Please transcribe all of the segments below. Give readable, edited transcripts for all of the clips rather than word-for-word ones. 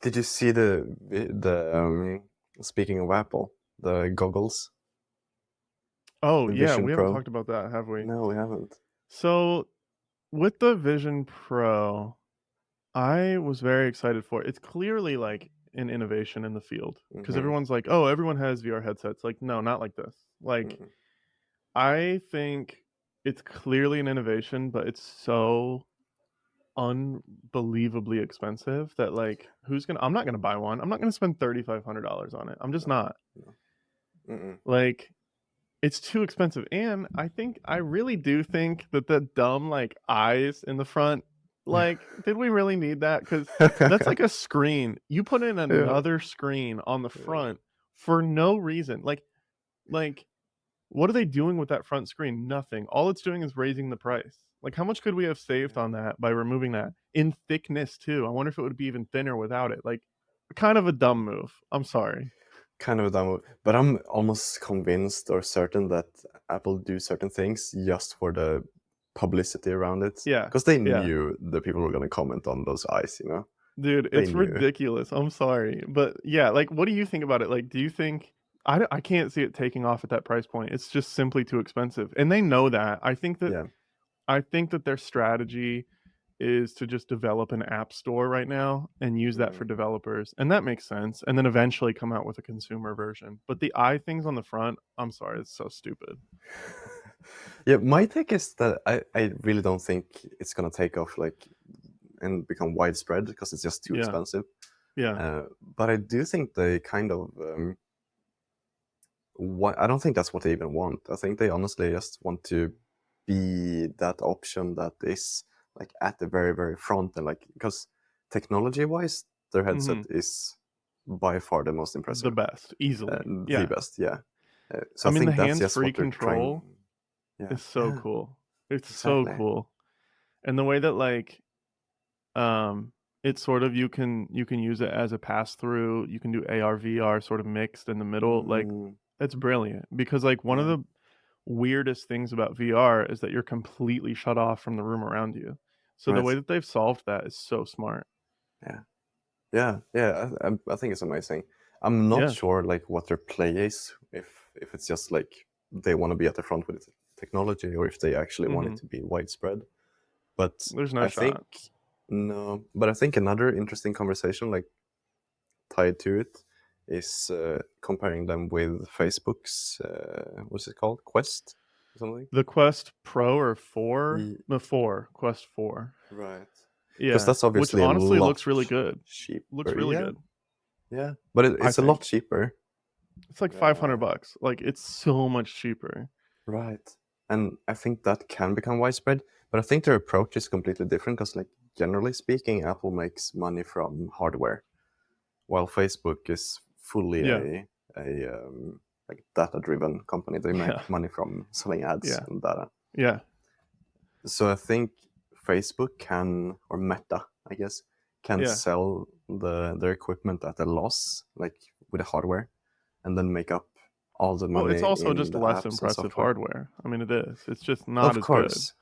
Did you see the speaking of Apple, the goggles, Oh, the yeah, Vision we haven't Pro? talked about that, have we? No, we haven't. So, with the Vision Pro, I was very excited for it. It's clearly, like, an innovation in the field because Mm-hmm. everyone's like, "Oh, everyone has VR headsets." Like, no, not like this. Like, Mm-mm. I think it's clearly an innovation, but it's so unbelievably expensive that, like, I'm not gonna buy one. I'm not gonna spend $3,500 on it. I'm just No, not. no. Mm-mm. Like, it's too expensive, and I really do think that the dumb, like, eyes in the front, like, did we really need that? Because that's like a screen. You put in Yeah, another screen on the yeah. front for no reason. Like, what are they doing with that front screen? Nothing. All it's doing is raising the price. Like, how much could we have saved on that by removing that? In thickness too. I wonder if it would be even thinner without it. Like, kind of a dumb move. I'm sorry. Kind of a dumb, but I'm almost convinced or certain that Apple do certain things just for the publicity around it, Yeah. because they Yeah. knew the people were gonna comment on those eyes. Dude, They it's knew. ridiculous. I'm sorry. But yeah, like, what do you think about it? Like, do you think I can't see it taking off at that price point. It's just simply too expensive. And they know that. Yeah. I think that their strategy is to just develop an app store right now and use that for Mm. developers. And that makes sense. And then eventually come out with a consumer version. But the eye things on the front, I'm sorry, it's so stupid. Yeah, my take is that I really don't think it's gonna take off like and become widespread because it's just too Yeah. expensive. Yeah. But I do think they kind of I don't think that's what they even want. I think they honestly just want to be that option that is like at the very very front, and like because technology wise their headset Mhm. is by far the most The impressive, best, easily. the Yeah. best, yeah. So I I mean, the think that's just hands-free what they're trying. control Yeah, is so yeah, cool. It's so exactly. cool. And the way that, like, um, it's sort of you can use it as a pass through, you can do AR, VR sort of mixed in the middle, like, Mm, it's brilliant because, like, one of yeah, the weirdest things about VR is that you're completely shut off from the room around you. So the way right. that they've solved that is so smart. Yeah, yeah, yeah. I think it's amazing. I'm not Yeah. sure like what their play is, if it's just like they want to be at the front with the technology, or if they actually want it Mhm. to be widespread. But There's no I think shot. no, but I think another interesting conversation like tied to it is comparing them with Facebook's what's it called, Quest or something. The Quest Pro or 4? Ye- The 4, Quest 4. Right, because Yeah, that's which obviously a honestly lot looks really good. Looks cheaper. really Yeah, good, yeah, but I it's a lot think. cheaper. It's like Uh, 500 bucks. Like, it's so much cheaper. right, and I think that can become widespread. But I think their approach is completely different because, like, generally speaking, Apple makes money from hardware, while Facebook is fully Yeah. a like data-driven company. They Yeah. make money from selling ads Yeah. and data. Yeah. So I think Facebook can, or Meta, I guess, can Yeah. sell their equipment at a loss, like with the hardware, and then make up all the Well, it's money also in just the less apps and impressive software. hardware. I mean, it is. It's just not Of as good. course,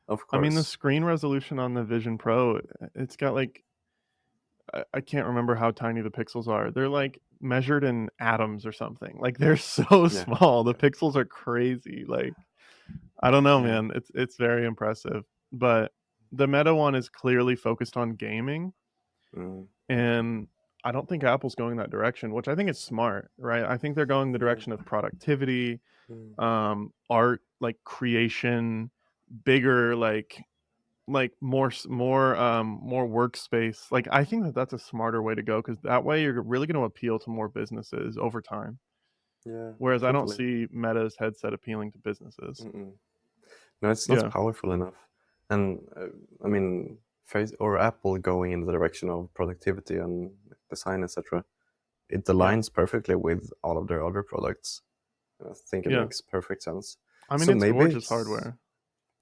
of I mean, the course. screen resolution on the Vision Pro, it's got, like, I can't remember how tiny the pixels are. They're, like, measured in atoms or something. Like, they're so Yeah, small. The yeah, pixels are crazy. Like, I don't know, yeah. man. It's very impressive. But the Meta one is clearly focused on gaming, Mm, and I don't think Apple's going that direction, which I think is smart, right? I think they're going the yeah. direction of productivity, Mm, art, like creation, bigger, like more workspace. Like, I think that that's a smarter way to go because that way you're really going to appeal to more businesses over time. yeah, Whereas I don't totally. see Meta's headset appealing to businesses. Mm-mm. No, it's not Yeah, powerful enough. And I mean, Face or Apple going in the direction of productivity and design, etc. It yeah, aligns perfectly with all of their other products. I think it yeah. makes perfect sense. I mean, So it's maybe gorgeous it's hardware.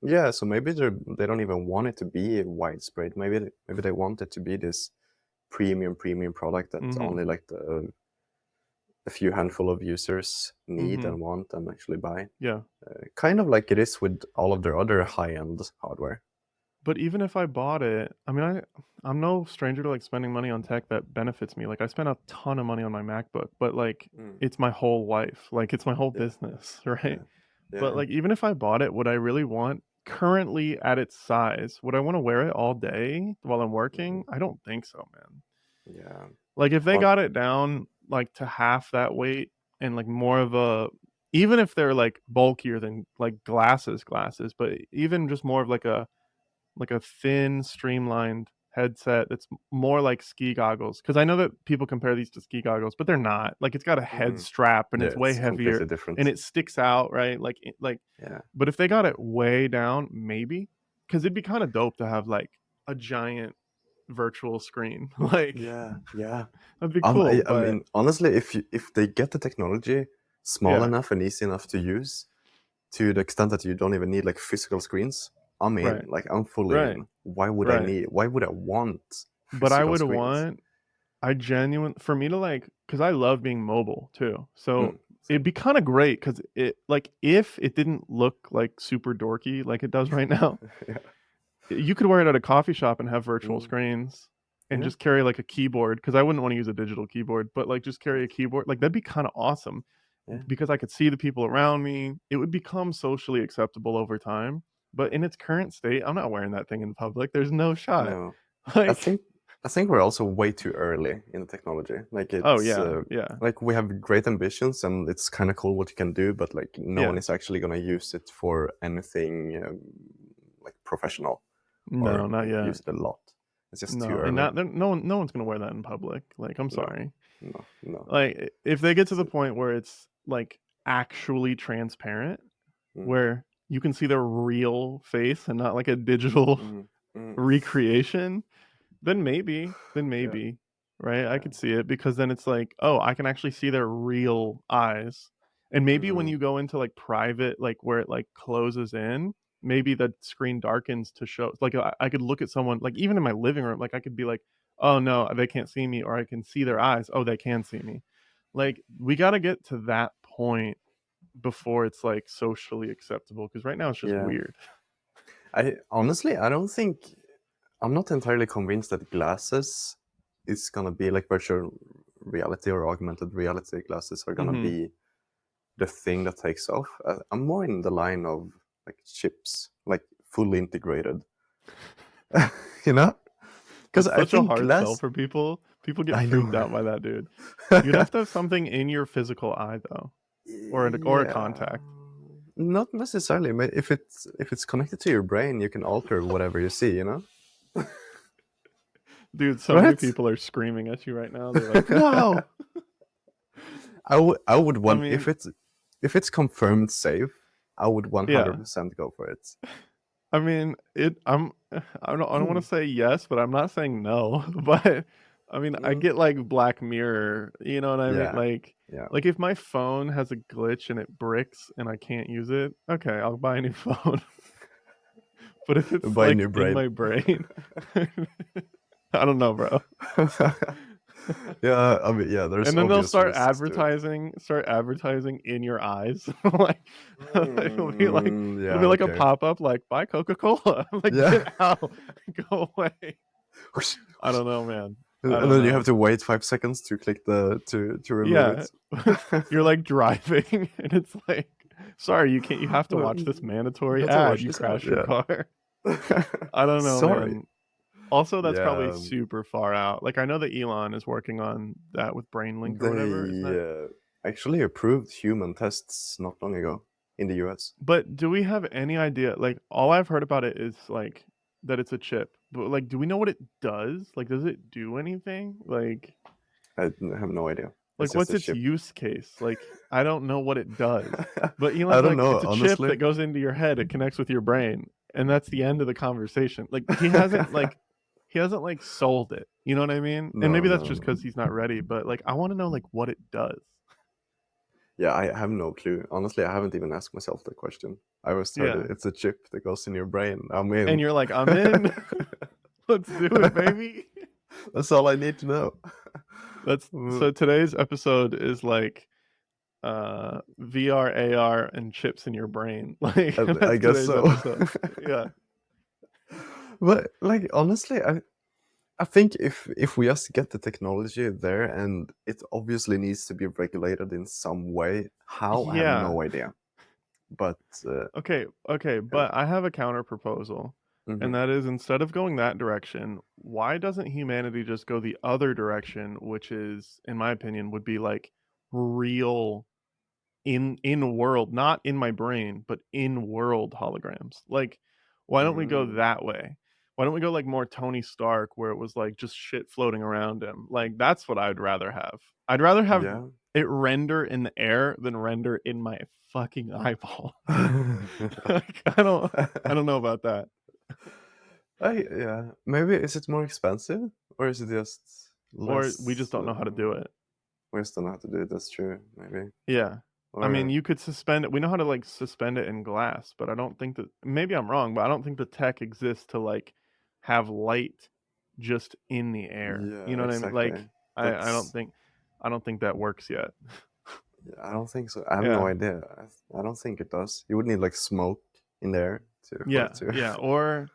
yeah. So maybe they don't even want it to be widespread. Maybe they want it to be this premium product that Mhm, only like a few handful of users need mhm. and want and actually buy. Yeah, Kind of like it is with all of their other high end hardware. But even if I bought it, I mean, I'm no stranger to like spending money on tech that benefits me. Like I spent a ton of money on my MacBook, but like Mm, it's my whole life. Like it's my whole yeah, business, right? yeah, yeah, But like even if I bought it, would I really want currently at its size, would I want to wear it all day while I'm mhm, working? I don't think so, man. yeah. Like if they On, got it down like to half that weight and like more of a, even if they're like bulkier than like glasses, but even just more of like a thin, streamlined headset that's more like ski goggles. Because I know that people compare these to ski goggles, but they're not. Like it's got a head mm, strap and yeah, it's way it's completely heavier and different. it sticks out, right? Like. Yeah, But if they got it way down, maybe, because it'd be kind of dope to have like a giant virtual screen. Like yeah, yeah. that'd be cool. I But mean, honestly, if they get the technology small yeah, enough and easy enough to use, to the extent that you don't even need like physical screens, I'm in. right, Like I'm fully right, in. Why would I right. need? Why would I want But I physical would screens? want I genuine for me to like because I love being mobile too. So it'd Same. be kind of great because it like if it didn't look like super dorky like it does right now, Yeah. you could wear it at a coffee shop and have virtual Mm, screens and yeah. just carry like a keyboard because I wouldn't want to use a digital keyboard, but like just carry a Yes. keyboard. Like that'd be kind of awesome Yeah. because I could see the people around me. It would become socially acceptable over time. But Yeah. in its current state, I'm not wearing that thing in public. There's no shot. No. I Like, think I think we're also way too early in the technology. Like oh it's yeah, yeah, like we have great ambitions and it's kind of cool what you can do, but like no one yeah. is actually gonna use it for anything like professional No, or not like yet. use it a lot. It's just too No, and early. not no one's gonna wear that in public. Like, I'm No, sorry. no, no. Like, if they get to the So, point where it's like actually transparent, mm, where you can see their real face and not like a digital mm, mm. recreation, then Yeah, maybe, right? I yeah. could see it because then it's like, oh, I can actually see their real eyes. And maybe when Mm, you go into like private, like where it like closes in, maybe the screen darkens to show. Like I could look at someone, like even in my living room, like I could be like, oh no, they can't see me, or I can see their eyes. Oh, they can see me. Like we got to get to that point before it's like socially acceptable because right now it's just yeah. weird. I honestly, I don't think I'm not entirely convinced that glasses is gonna be like virtual reality or augmented reality glasses are gonna Hmm. be the thing that takes off. I'm more in the line of like chips, like fully integrated. You know, because It's I such a think hard sell glass. for people. People get I freaked know. out by that, dude. You'd have to have something in your physical eye though, or a Yeah, contact. not necessarily. But if it's connected to your brain, you can alter whatever you see. You know, Dude, so many right? people are screaming at you right now. They're like, "No!" I would I want mean, if it's confirmed safe, I would yeah. 100% go for it. I mean, I don't want to say yes, but I'm not saying no. But I mean, I Mm, get like Black Mirror, you know what I mean? yeah, yeah. Like if my phone has a glitch and it bricks and I can't use it, okay, I'll buy a new phone. But if it's Buy a like new in brain. my brain, I don't know, bro. Yeah, I mean, yeah. There's And then they'll obvious risks to it. start advertising in your eyes. Like it'll be Yeah. like a Okay. pop-up like buy Coca-Cola. Like Yeah. get out. Go away. I don't know, man. I And don't then you have know. to wait 5 seconds to click the to remove Yeah. it. You're like driving and it's like sorry, you have to watch this You mandatory have to ad. watch You this out. crashed your Yeah. car. I don't know, Sorry. man. Also, that's probably Yeah. super far out. Like I know that Elon is working on that with Brainlink or whatever, isn't They that? actually approved human tests not long ago in the US. But do we have any idea? Like, all I've heard about it is like that it's a chip. But like, do we know what it does? Like, does it do anything? I have no idea. It's just What's a its chip. use case? Like, I don't know what it does. But I Elon's don't like, know, it's a chip honestly. that goes into your head. It connects with your brain, and that's the end of the conversation. Like, he hasn't sold it. You know what I mean? And No, maybe that's no, just no. because he's not ready. But like, I want to know like what it does. Yeah, I have no clue. Honestly, I haven't even asked myself that question. I was heard Yeah. it's a chip that goes in your brain. I'm And in. you're like, I'm in. Let's do it, baby. That's all I need to know. That's Mm, so today's episode is like VR, AR, and chips in your brain. Like I that's guess today's so. episode. Yeah. But like honestly, I think if we just get the technology there, and it obviously needs to be regulated in some way. How, I have Yeah. no idea. But Okay, yeah. but I have a counter proposal, and Hmm. that is instead of going that direction, why doesn't humanity just go the other direction, which is, in my opinion, would be like real in world, not in my brain, but in world holograms. Like, why don't we go Mm, that way? Why don't we go like more Tony Stark, where it was like just shit floating around him? Like, that's what I'd rather have. I'd rather have yeah. it render in the air than render in my fucking eyeball. Like, I don't know about that. Yeah. Maybe is it more expensive, or is it just Or we just less? don't know how to do it. We just don't know how to do it. That's true. Maybe. Yeah. I mean, Or you could suspend it. We know how to like suspend it in glass, but I don't think that, maybe I'm wrong, but I don't think the tech exists to like have light just in the air. You yeah, know what I mean? exactly. Like I don't That's think I don't think that works yet. Yeah, I don't think so. I have no Yeah. idea. I don't think it does. You would need like smoke in there for Yeah. it to. Yeah. Or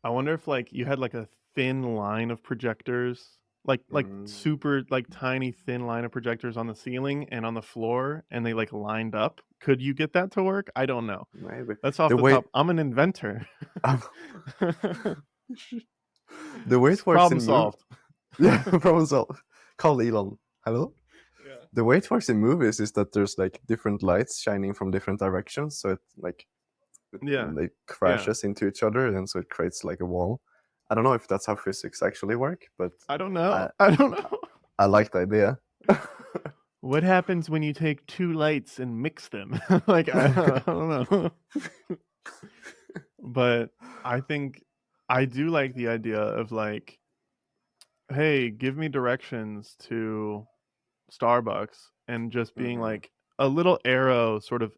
I wonder if like you had like a thin line of projectors, like Mm, super like tiny thin line of projectors on the ceiling and on the floor, and they like lined up. Could you get that to work? I don't know. maybe That's off the the way top. I'm an inventor. um, the way it works Problem in move. solved. Yeah, problem solved. Call Elon. Hello. Yeah. The way it works in movies is that there's like different lights shining from different directions, so it like Yeah. they Yeah. crashes into each other, and so it creates like a wall. I don't know if that's how physics actually work, but I don't I know. I don't know. I like the idea. What happens when you take two lights and mix them? Like I don't know. But I think I do like the idea of like, hey, give me directions to Starbucks, and just being Hmm. like a little arrow sort of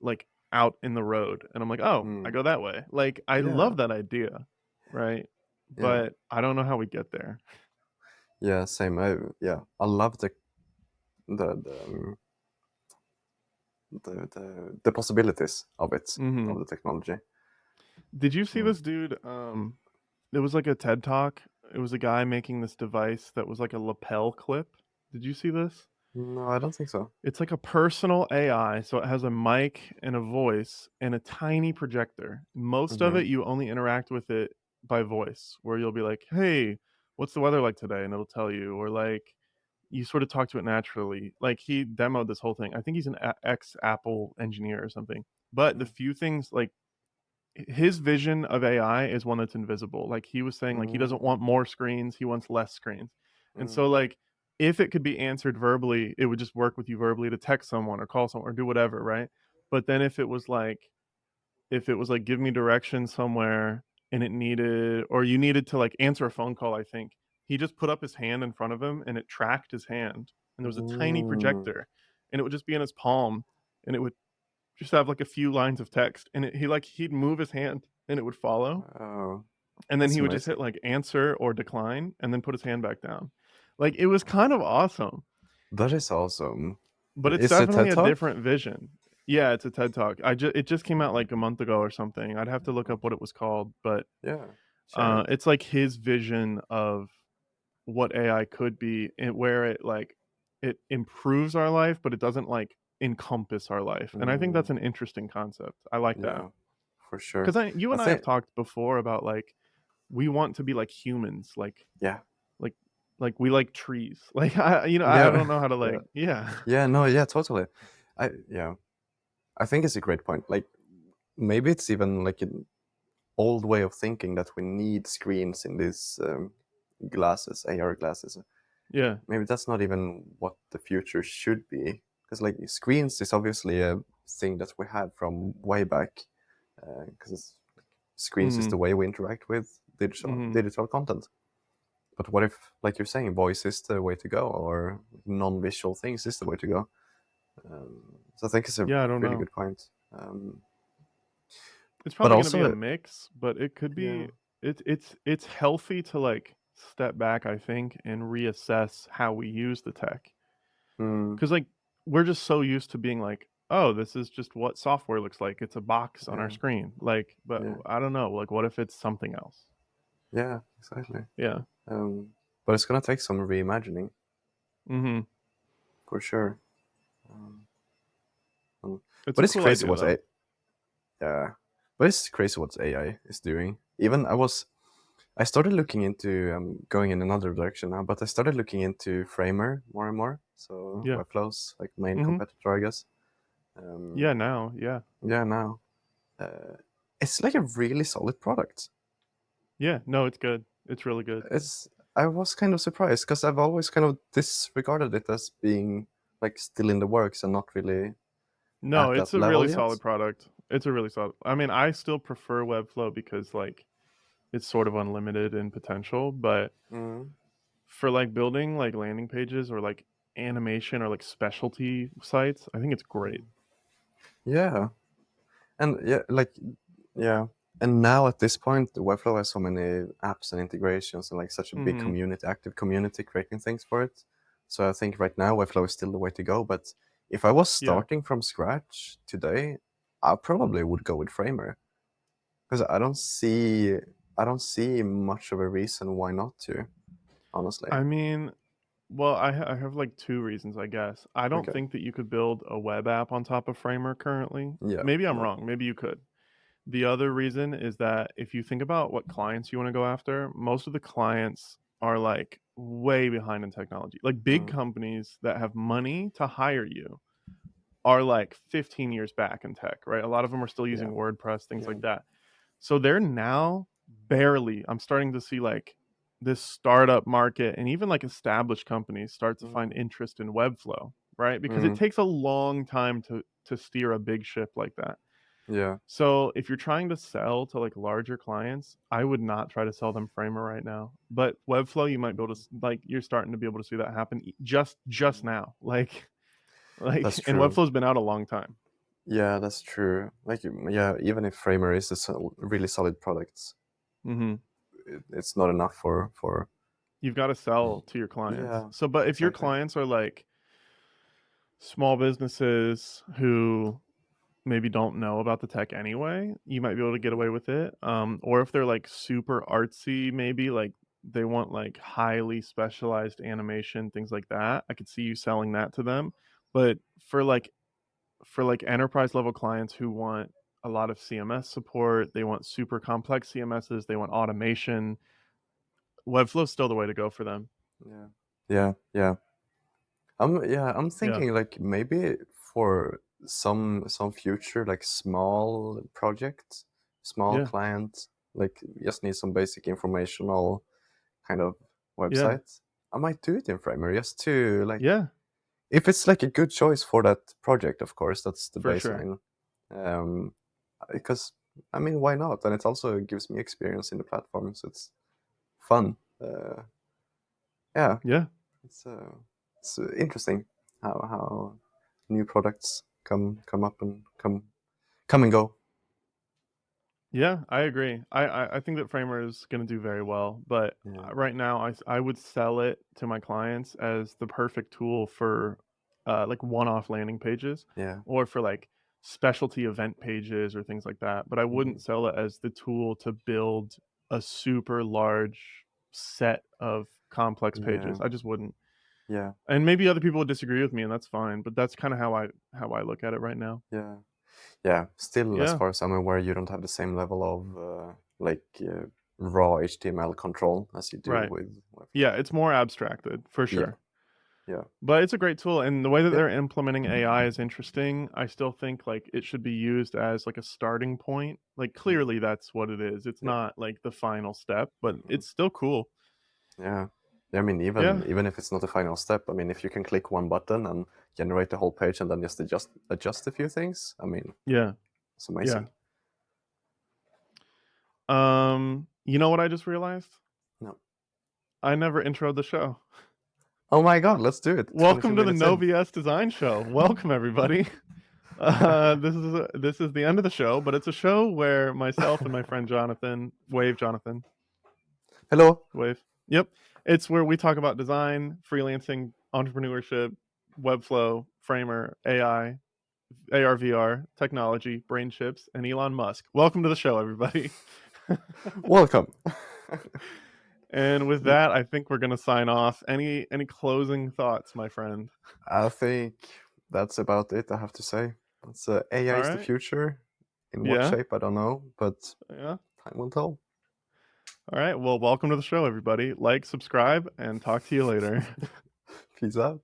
like out in the road, and I'm like, "Oh, I Mm. go that way." Like, I Yeah, love that idea, right? yeah. But I don't know how we get there. Yeah, same. I love the the possibilities of it, of Mhm. the technology. Did you see Mm. this dude? It was like a TED Talk. It was a guy making this device that was like a lapel clip. Did you see this? No, I don't think so. It's like a personal AI, so it has a mic and a voice and a tiny projector. Most of Hmm. it, you only interact with it by voice, where you'll be like, "Hey, what's the weather like today?" And it'll tell you, or like you sort of talk to it naturally. Like he demoed this whole thing. I think he's an ex Apple engineer or something. But the few things like his vision of AI is one that's invisible. Like he was saying, like he doesn't Mm. want more screens, he wants less screens. And so Mm. like if it could be answered verbally, it would just work with you verbally to text someone or call someone or do whatever, right? But then if it was like give me directions somewhere, and it needed, or you needed to like answer a phone call, I think he just put up his hand in front of him and it tracked his hand, and there was a tiny Mm. projector, and it would just be in his palm, and it would just have like a few lines of text, and he'd move his hand and it would follow, Oh, and then that's he would just amazing. hit like answer or decline and then put his hand back down. Like it was kind of awesome, That is awesome. but it's Is it definitely TED a Talk? different vision. Yeah, it's a TED Talk. It just came out like a month ago or something. I'd have to look up what it was called, but Yeah, share it. it's like his vision of what AI could be, and where it like it improves our life, but it doesn't like encompass our life. And I think that's Mm. an interesting concept. I like that. Yeah, for sure. Because you I and I have think. talked before about like we want to be like humans, Yeah, like like we like trees. Like I yeah, don't know how to yeah, like yeah. yeah. No, yeah, totally. Yeah, I think it's a great point. Like maybe it's even like an old way of thinking that we need screens in these glasses, AR glasses. Yeah. Maybe that's not even what the future should be, because like screens is obviously a thing that we had from way back, because screens is Mhm. the way we interact with Mhm. digital content. But what if, like you're saying, voice is the way to go, or non-visual things is the way to go? So I think it's a Yeah, I don't really know. good point. Um, It's but probably going to be a also, mix, but it could yeah, be it's healthy to like step back, I think, and reassess how we use the tech. mm, Cuz like we're just so used to being like, oh, this is just what software looks like. It's a box on our Yeah, screen. Like, but yeah, I don't know. Like, what if it's something else? yeah, exactly. Yeah. But it's gonna take some reimagining Mm-hmm. for sure. Um, It's but a it's cool crazy idea what though. yeah, but it's crazy what AI is doing. Even I started looking into going in another direction now, but I started looking into Framer more and more. So Yeah. Webflow's like main Mm-hmm. competitor, I guess. Um, Yeah. Now. Yeah. yeah, now uh, it's like a really solid product. Yeah. No, it's good. It's really good. It's I was kind of surprised because I've always kind of disregarded it as being like still in the works and not really No, at it's that a really level yet. solid product. It's a really solid. I mean, I still prefer Webflow because like it's sort of unlimited in potential, but Mm. for like building like landing pages or like animation or like specialty sites, I think it's great. Yeah, and yeah, and now at this point, Webflow has so many apps and integrations and like such a big Mm-hmm. community, active community creating things for it. So I think right now Webflow is still the way to go. But if I was Yeah. starting from scratch today, I probably would go with Framer because I don't see much of a reason why not to, honestly. I mean, well, I have like two reasons, I guess. I don't Okay. think that you could build a web app on top of Framer currently. Yeah. Maybe I'm No. wrong. Maybe you could. The other reason is that if you think about what clients you want to go after, most of the clients are like way behind in technology. Like big Mm, companies that have money to hire you are like 15 years back in tech, right? A lot of them are still yeah. using WordPress, things Yeah. like that. So they're now barely, I'm starting to see like this startup market and even like established companies start to find Mm, interest in Webflow, right? Because it mm, takes a long time to steer a big ship like that. yeah. So if you're trying to sell to like larger clients, I would not try to sell them Framer right now. But Webflow, you might be able to like you're starting to be able to see that happen just Mm. now. Like That's and true. Webflow's been out a long time. Yeah, that's true. Like, yeah, even if Framer is a really solid product, Hmm. it's not enough for. You've got to sell to your clients. Yeah, So, but if your exactly. clients are like small businesses who maybe don't know about the tech anyway, you might be able to get away with it. Or if they're like super artsy, maybe like they want like highly specialized animation, things like that. I could see you selling that to them. But for like enterprise level clients who want a lot of CMS support, they want super complex CMSs, they want automation. Webflow's still the way to go for them. Yeah, yeah, yeah. I'm Yeah. thinking like maybe for some future like small project, small Yeah. client, like just need some basic informational kind of Yeah. website. I might do it in Framer just to like Yeah. if it's like a good choice for that project, of course, that's the For sure. baseline. Um, because I mean, why not? And it also gives me experience in the platform, so it's fun. Yeah, Yeah. it's interesting how new products come up and come and go. Yeah, I agree. I think that Framer is going to do very well, but Yeah, right now I would sell it to my clients as the perfect tool for like one-off landing pages yeah, or for like specialty event pages or things like that. But I hmm, wouldn't sell it as the tool to build a super large set of complex pages. yeah, I just wouldn't. yeah, And maybe other people would disagree with me, and that's fine. But that's kind of how I look at it right now. yeah, yeah. Still, as Yeah. far as I'm aware, you don't have the same level of raw HTML control as you do Right. with Webflow. Yeah, it's more abstracted for Yeah, sure. yeah, But it's a great tool, and the way that yeah. they're implementing AI is interesting. I still think like it should be used as like a starting point. Like Mm, clearly that's what it is. It's yeah. not like the final step, but Mhm. it's still cool. Yeah. Yeah, I mean, Yeah. even if it's not the final step, I mean, if you can click one button and generate the whole page and then just adjust a few things, I mean, Yeah. it's Yeah. amazing. You know what I just realized? No. I never introed the show. Oh my God, let's do it. 22 Welcome to the minutes in. NoVS Design Show. Welcome everybody. This is the end of the show, but it's a show where myself and my friend Jonathan, wave Jonathan, Hello. wave. Yep. It's where we talk about design, freelancing, entrepreneurship, Webflow, Framer, AI, AR VR technology, brain chips, and Elon Musk. Welcome to the show, everybody. Welcome. And with that, I think we're gonna sign off. Any closing thoughts, my friend? I think that's about it, I have to say. It's AI All is the right. future. In what Yeah. shape, I don't know, but Yeah. time will tell. All right. Well, welcome to the show, everybody. Like, subscribe, and talk to you later. Peace out.